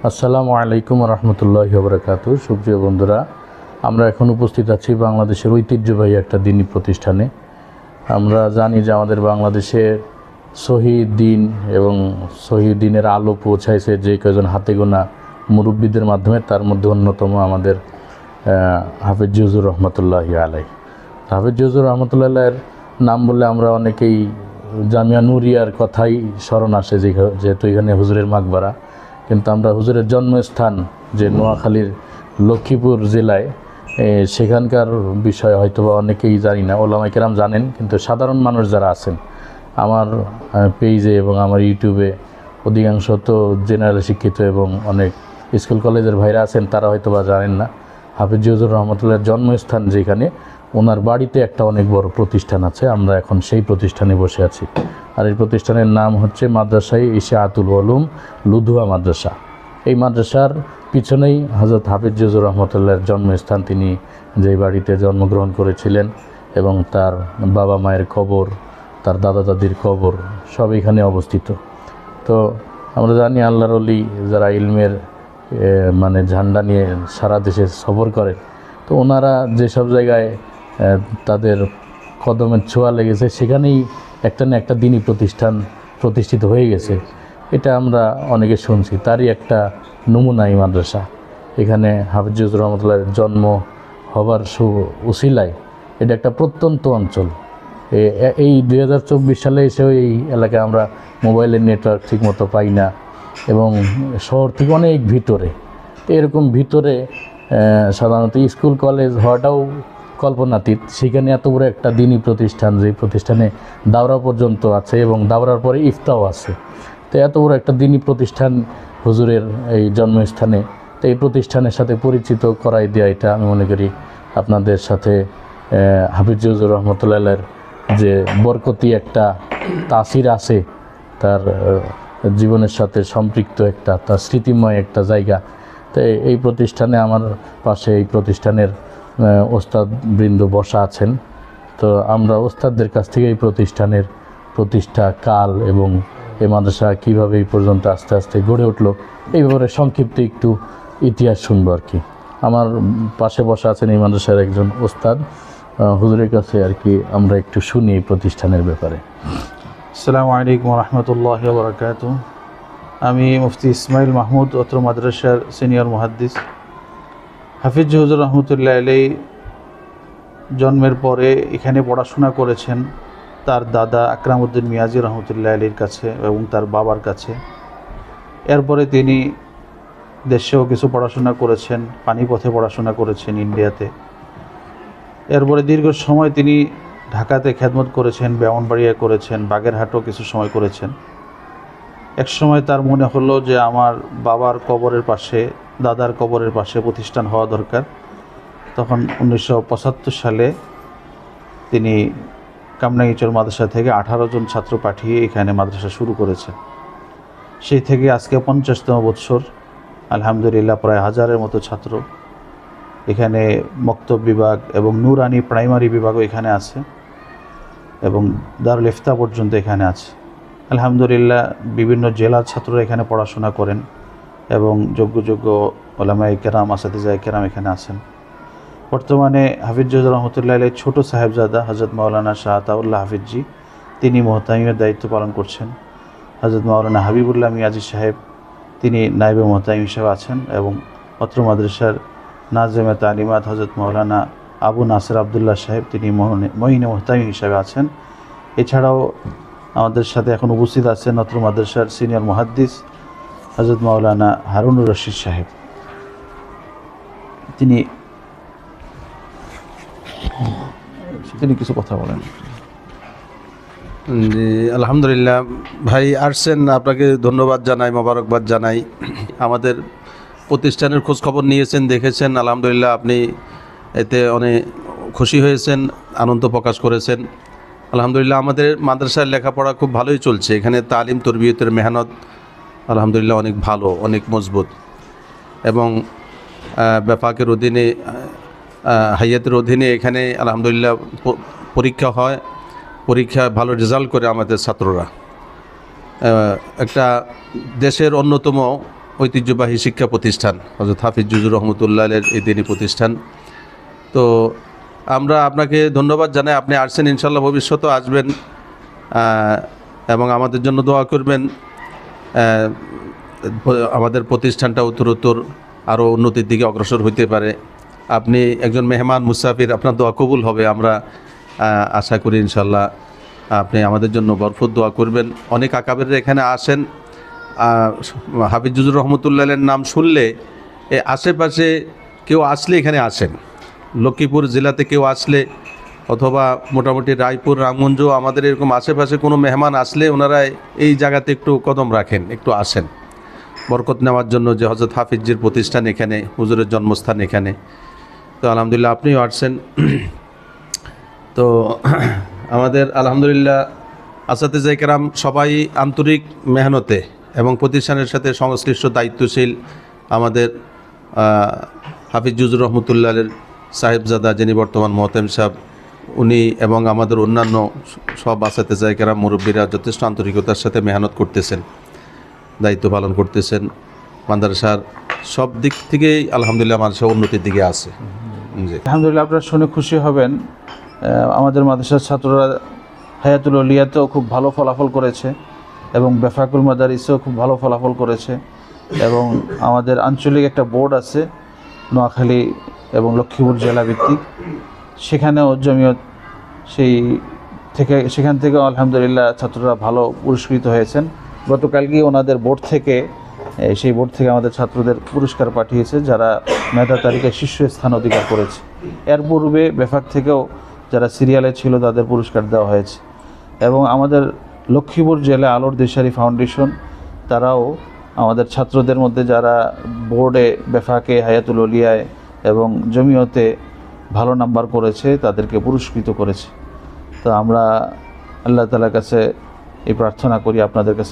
আসসালামু আলাইকুম রহমতুল্লাহি ওয়া বারাকাতুহু। সুপ্রিয় বন্ধুরা, আমরা এখন উপস্থিত আছি বাংলাদেশের ঐতিহ্যবাহী একটা দ্বীনি প্রতিষ্ঠানে। আমরা জানি যে আমাদের বাংলাদেশে শহীদ দিন এবং শহীদ দিনের আলো পৌঁছাইছে যে কয়েকজন হাতে গোনা মুরব্বীদের মাধ্যমে, তার মধ্যে অন্যতম আমাদের হাফেজ জিউজুর রহমতুল্লাহি আলাইহি। হাফেজ জিউজুর রহমতুল্লাহির নাম বললে আমরা অনেকেই জামিয়া নূরিয়ার কথাই স্মরণ আসে, যেহেতু এখানে হুজুরের মাকবারা। কিন্তু আমরা হুজুরের জন্মস্থান যে নোয়াখালীর লক্ষ্মীপুর জেলায়, সেখানকার বিষয় হয়তো বা অনেকেই জানি না, ওলামায়ে কেরাম জানেন, কিন্তু সাধারণ মানুষ যারা আছেন আমার পেজে এবং আমার ইউটিউবে অধিকাংশ তো জেনারেল শিক্ষিত এবং অনেক স্কুল কলেজের ভাইরা আছেন, তারা হয়তো বা জানেন না হাফেজ জিউজুর রহমতুল্লাহর জন্মস্থান যেখানে, ওনার বাড়িতে একটা অনেক বড় প্রতিষ্ঠান আছে। আমরা এখন সেই প্রতিষ্ঠানে বসে আছি, আর এই প্রতিষ্ঠানের নাম হচ্ছে মাদ্রাসায়ে ইশাআতুল উলুম লুধুয়া মাদ্রাসা। এই মাদ্রাসার পিছনেই হযরত হাফেজ জিউজুর রহমতুল্লাহর জন্মস্থান। তিনি যেই বাড়িতে জন্মগ্রহণ করেছিলেন এবং তার বাবা মায়ের কবর, তার দাদা দাদির কবর সব এখানে অবস্থিত। তো আমরা জানি আল্লাহর ওলি যারা ইলমের মানে ঝান্ডা নিয়ে সারা দেশে সফর করেন, তো ওনারা যেসব জায়গায় তাদের কদমের ছোঁয়া লেগেছে সেখানেই একটা না একটা দ্বীনি প্রতিষ্ঠান প্রতিষ্ঠিত হয়ে গেছে। এটা আমরা অনেকে শুনছি, তারই একটা নমুনা এই মাদ্রাসা। এখানে হাফেজ জিউজুর রহমতুল্লাহর জন্ম হবার উসিলায় এটা একটা প্রত্যন্ত অঞ্চল। এই 2024 সালে এসেও এই এলাকায় আমরা মোবাইলের নেটওয়ার্ক ঠিকমতো পাই না এবং শহর থেকে অনেক ভিতরে। এরকম ভিতরে সাধারণত স্কুল কলেজ হওয়াটাও কল্পনাতীত, সেখানে এত বড় একটা দ্বীনি প্রতিষ্ঠান, যে প্রতিষ্ঠানে দাওরা পর্যন্ত আছে এবং দাওরার পরে ইফতাও আছে। তো এত বড় একটা দ্বীনি প্রতিষ্ঠান হুজুরের এই জন্মস্থানে, তো এই প্রতিষ্ঠানের সাথে পরিচিত করাই দেওয়া, এটা আমি মনে করি আপনাদের সাথে হাফেজ জিউজুর রহমতুল্লাহর যে বরকতি একটা তাসির আছে, তার জীবনের সাথে সম্পৃক্ত একটা, তার স্মৃতিময় একটা জায়গা। তো এই প্রতিষ্ঠানে আমার পাশে এই প্রতিষ্ঠানের ওস্তাদবৃন্দ বসা আছেন। তো আমরা ওস্তাদদের কাছ থেকে এই প্রতিষ্ঠানের প্রতিষ্ঠা কাল এবং এই মাদ্রাসা কীভাবে এই পর্যন্ত আস্তে আস্তে গড়ে উঠলো এই ব্যাপারে সংক্ষিপ্ত একটু ইতিহাস শুনবো আর কি। আমার পাশে বসা আছেন এই মাদ্রাসার একজন ওস্তাদ, হুজুরের কাছে আর কি আমরা একটু শুনি এই প্রতিষ্ঠানের ব্যাপারে। আসসালামু আলাইকুম রহমতুল্লাহি ওয়া বারাকাতুহু। আমি মুফতি ইসমাইল মাহমুদ, অত্র মাদ্রাসার সিনিয়র মুহাদ্দিস। হাফেজ জিউজুর রহমতুল্লাহ আলাইহি জন্মের পরে এখানে পড়াশোনা করেছেন তার দাদা আকরামউদ্দিন মিয়াজি রহমতুল্লাহ আলাইহির কাছে এবং তার বাবার কাছে। এরপরে তিনি দেশেও কিছু পড়াশোনা করেছেন, পানিপথে পড়াশোনা করেছেন ইন্ডিয়াতে। এরপরে দীর্ঘ সময় তিনি ঢাকাতে খেদমত করেছেন, ব্রাহ্মণবাড়িয়া করেছেন, বাগেরহাটও কিছু সময় করেছেন। এক সময় তার মনে হলো যে আমার বাবার কবরের পাশে, দাদার কবরের পাশে প্রতিষ্ঠান হওয়া দরকার। তখন 1975 সালে তিনি কামরাঙ্গীরচর মাদ্রাসা থেকে 18 জন ছাত্র পাঠিয়ে এখানে মাদ্রাসা শুরু করেছেন। সেই থেকে আজকে 50তম বৎসর, আলহামদুলিল্লাহ প্রায় 1000-এর মতো ছাত্র এখানে। মক্তব বিভাগ এবং নুরানি প্রাইমারি বিভাগও এখানে আছে এবং দারুল ইফতা পর্যন্ত এখানে আছে। আলহামদুলিল্লাহ বিভিন্ন জেলার ছাত্ররা এখানে পড়াশোনা করেন এবং যোগ্য যোগ্য ওলামায়ে কেরাম, আসাতিজায়ে কেরাম এখানে আছেন। বর্তমানে হাফেজ জিউজুর রহমতুল্লাহ আলাইহির ছোট সাহেবজাদা হযরত মাওলানা শাহ আতাউল্লাহ হাফিজি, তিনি মুহতামিমের দায়িত্ব পালন করছেন। হযরত মাওলানা হাবিবুল্লাহ মিয়াজি সাহেব, তিনি নায়েবে মুহতামিম হিসেবে আছেন এবং অত্র মাদ্রাসার নাজেমে তালিমাত হযরত মাওলানা আবু নাসির আবদুল্লাহ সাহেব, তিনি মঈনে মুহতামিম হিসেবে আছেন। এছাড়াও আমাদের সাথে এখন উপস্থিত আছেন অত্র মাদ্রাসার সিনিয়র মুহাদ্দিস হযরত মাওলানা হারুনুর রশিদ সাহেব। তিনি কিছু কথা বলেন। জি, আলহামদুলিল্লাহ ভাই আসছেন, আপনাকে ধন্যবাদ জানাই, মোবারকবাদ জানাই। আমাদের প্রতিষ্ঠানের খোঁজ খবর নিয়েছেন, দেখেছেন, আলহামদুলিল্লাহ আপনি এতে অনেক খুশি হয়েছেন, আনন্দ প্রকাশ করেছেন। আলহামদুলিল্লাহ আমাদের মাদ্রাসার লেখাপড়া খুব ভালোই চলছে। এখানে তালিম তরবিয়তের মেহনত আলহামদুলিল্লাহ অনেক ভালো, অনেক মজবুত এবং ব্যাপাকের অধীনে, হাইয়াতের অধীনে এখানে আলহামদুলিল্লাহ পরীক্ষা হয়, পরীক্ষা ভালো রেজাল্ট করে আমাদের ছাত্ররা। একটা দেশের অন্যতম ঐতিহ্যবাহী শিক্ষা প্রতিষ্ঠান হযরত হাফিজ জুজুর রহমতুল্লাহের এই দিনী প্রতিষ্ঠান। তো আমরা আপনাকে ধন্যবাদ জানাই, আপনি আসছেন, ইনশাল্লাহ ভবিষ্যতেও আসবেন এবং আমাদের জন্য দোয়া করবেন। আমাদের প্রতিষ্ঠানটা উত্তরোত্তর আরও উন্নতির দিকে অগ্রসর হইতে পারে। আপনি একজন মেহমান মুসাফির, আপনার দোয়া কবুল হবে আমরা আশা করি ইনশাল্লাহ। আপনি আমাদের জন্য বরফত দোয়া করবেন। অনেক আকাবেররা এখানে আসেন, হাফিজ জুজুর রহমতুল্লাহের নাম শুনলে আশেপাশে কেউ আসলে এখানে আসেন। লক্ষ্মীপুর জেলাতে কেউ আসলে অথবা মোটামুটি রায়পুর, রামগঞ্জ, আমাদের এরকম আশেপাশে কোনো মেহমান আসলে ওনারা এই জায়গাতে একটু কদম রাখেন, একটু আসেন বরকত নেওয়ার জন্য, যে হযরত হাফিজের প্রতিষ্ঠান এখানে, হুজুরের জন্মস্থান এখানে। তো আলহামদুলিল্লাহ আপনিও আসছেন। তো আমাদের আলহামদুলিল্লাহ আসাতিজা কেরাম সবাই আন্তরিক মেহনতে এবং প্রতিষ্ঠানের সাথে সংশ্লিষ্ট দায়িত্বশীল। আমাদের হাফিজ জুজুর রহমতুল্লাহের সাহেবজাদা যিনি বর্তমান মোহতেম সাহেব, উনি এবং আমাদের অন্যান্য সব আসাতিজা কেরাম মুরব্বীরা যথেষ্ট আন্তরিকতার সাথে মেহনত করতেছেন, দায়িত্ব পালন করতেছেন। মাদ্রাসার সব দিক থেকেই আলহামদুলিল্লাহ মাদ্রাসা উন্নতির দিকে আছে। জি আলহামদুলিল্লাহ, আপনারা শুনে খুশি হবেন, আমাদের মাদ্রাসার ছাত্ররা হায়াতুল আউলিয়াতেও খুব ভালো ফলাফল করেছে এবং বেফাকুল মাদারিসেও খুব ভালো ফলাফল করেছে। এবং আমাদের আঞ্চলিক একটা বোর্ড আছে নোয়াখালী এবং লক্ষ্মীপুর জেলা ভিত্তিক, সেখানেও জমিয়ত সেখান থেকেও আলহামদুলিল্লাহ ছাত্ররা ভালো পুরস্কৃত হয়েছেন। গতকালকেই ওনাদের বোর্ড থেকে সেই বোর্ড থেকে আমাদের ছাত্রদের পুরস্কার পাঠিয়েছে যারা মেধা তালিকায় শীর্ষস্থান অধিকার করেছে। এর পূর্বে বেফাক থেকেও যারা সিরিয়ালে ছিল তাদের পুরস্কার দেওয়া হয়েছে। এবং আমাদের লক্ষ্মীপুর জেলা আলোর দিশারি ফাউন্ডেশন তারাও আমাদের ছাত্রদের মধ্যে যারা বোর্ডে, বেফাকে, হায়াতুল আউলিয়ায় এবং জমিয়তে ভালো নাম্বার করেছে তাদেরকে পুরস্কৃত করেছে। তো আমরা আল্লাহ তাআলার কাছে এই প্রার্থনা করি, আপনাদের কাছে